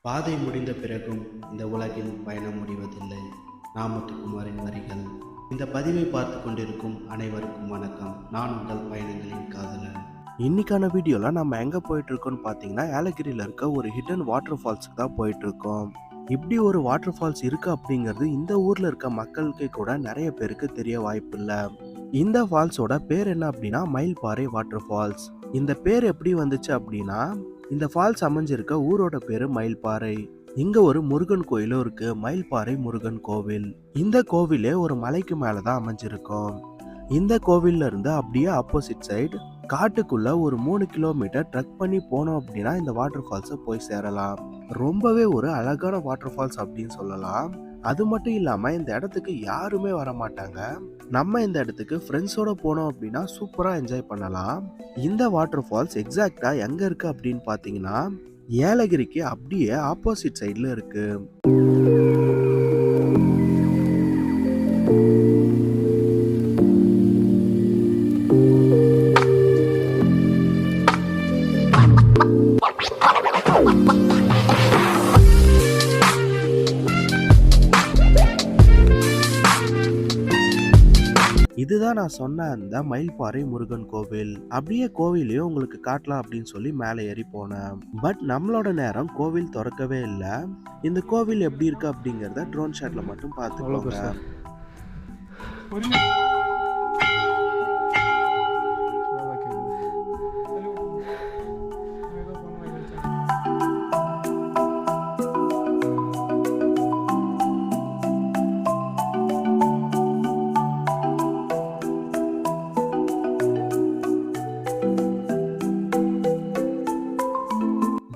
பாதை முடிந்த பிறகும் இந்த உலகில் பயணம் முடிவதில்லை. நாமத்துக்குமாரின் வரிகள். இந்த பதிவை பார்த்து கொண்டிருக்கும் அனைவருக்கும் வணக்கம். நான் உங்கள் பயணங்களின் காதலன். இன்னைக்கான வீடியோவில் நம்ம எங்கே போயிட்டு இருக்கோம்னு பார்த்தீங்கன்னா, ஏலகிரியில் இருக்க ஒரு ஹிடன் வாட்டர் ஃபால்ஸுக்கு தான் போயிட்டு இருக்கோம். இப்படி ஒரு வாட்டர் ஃபால்ஸ் இருக்கு அப்படிங்கிறது இந்த ஊரில் இருக்க மக்களுக்கு கூட நிறைய பேருக்கு தெரிய வாய்ப்பு இல்லை. இந்த ஃபால்ஸோட பேர் என்ன அப்படின்னா மயில்பாறை வாட்டர் ஃபால்ஸ். இந்த பேர் எப்படி வந்துச்சு அப்படின்னா, இந்த ஃபால்ஸ் அமைஞ்சிருக்க ஊரோட பேரு மயில்பாறை. இங்க ஒரு முருகன் கோயிலும் இருக்கு, மயில்பாறை முருகன் கோவில். இந்த கோவிலே ஒரு மலைக்கு மேலதான் அமைஞ்சிருக்கும். இந்த கோவில்ல இருந்து அப்படியே ஆப்போசிட் சைடு காட்டுக்குள்ள ஒரு 3 கிலோமீட்டர் ட்ரெக் பண்ணி போனோம் அப்படின்னா இந்த வாட்டர் ஃபால்ஸை போய் சேரலாம். ரொம்பவே ஒரு அழகான வாட்டர் ஃபால்ஸ் அப்படின்னு சொல்லலாம். அது மட்டும் இல்லாம இந்த இடத்துக்கு யாருமே வர மாட்டாங்க. நம்ம இந்த இடத்துக்கு ஃப்ரெண்ட்ஸோட போனோம் அப்படின்னா சூப்பரா என்ஜாய் பண்ணலாம். இந்த வாட்டர் ஃபால்ஸ் எக்ஸாக்டா எங்க இருக்கு அப்படின்னு பாத்தீங்கன்னா, ஏலகிரிக்கு அப்படியே ஆப்போசிட் சைட்ல இருக்கு. இதுதான் நான் சொன்ன அந்த மயில்பாறை முருகன் கோவில். அப்படியே கோவிலையும் உங்களுக்கு காட்டலாம் அப்படின்னு சொல்லி மேலே ஏறி போனேன். பட் நம்மளோட நேரம் கோவில் திறக்கவே இல்லை. இந்த கோவில் எப்படி இருக்கு அப்படிங்கறத ட்ரோன் ஷாட்ல மட்டும் பார்த்துக்கோங்க.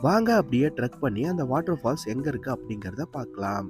வாங்க அப்படியே ட்ரெக் பண்ணி அந்த வாட்டர் ஃபால்ஸ் எங்க இருக்கு அப்படிங்கறத பார்க்கலாம்.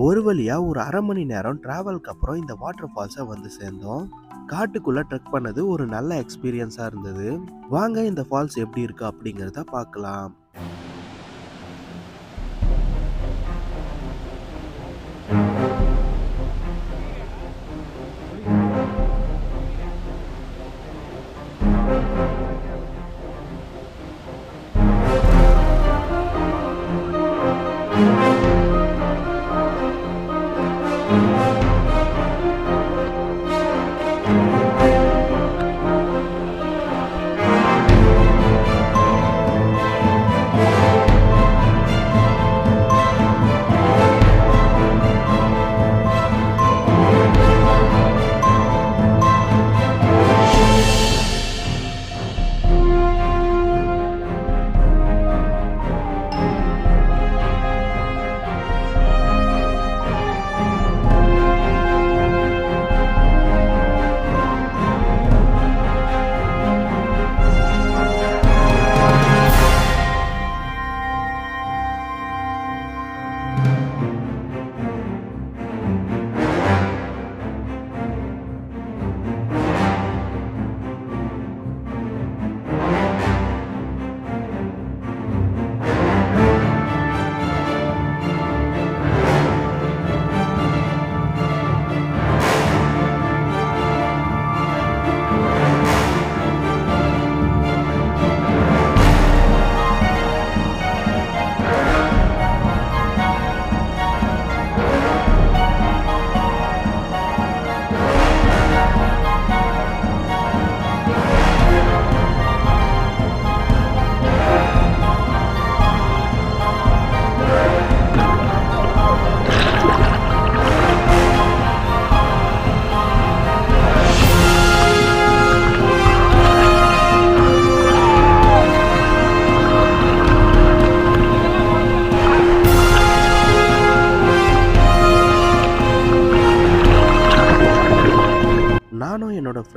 ஒரு வழியா ஒரு அரை மணி நேரம் டிராவலுக்கு அப்புறம் இந்த வாட்டர் ஃபால்ஸை வந்து சேர்ந்தோம். காட்டுக்குள்ள ட்ரெக் பண்ணது ஒரு நல்ல எக்ஸ்பீரியன்ஸா இருந்தது. வாங்க இந்த ஃபால்ஸ் எப்படி இருக்கு அப்படிங்கறத பார்க்கலாம்.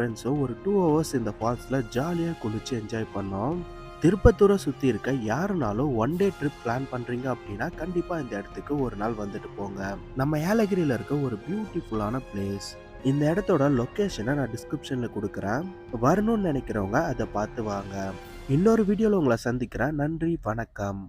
ஃப்ரெண்ட்ஸும் ஒரு 2 ஹவர்ஸ் இந்த ஃபால்ஸில் ஜாலியாக குளிச்சு என்ஜாய் பண்ணோம். திருப்பத்தூரை சுற்றி இருக்க யாருனாலும் ஒன் டே ட்ரிப் பிளான் பண்ணுறீங்க அப்படின்னா கண்டிப்பாக இந்த இடத்துக்கு ஒரு நாள் வந்துட்டு போங்க. நம்ம ஏலகிரியில் இருக்க ஒரு பியூட்டிஃபுல்லான பிளேஸ். இந்த இடத்தோட லொக்கேஷனை நான் டிஸ்கிரிப்ஷனில் கொடுக்குறேன். வரணும்னு நினைக்கிறவங்க அதை பார்த்து வாங்க. இன்னொரு வீடியோவில் உங்களை சந்திக்கிறேன். நன்றி, வணக்கம்.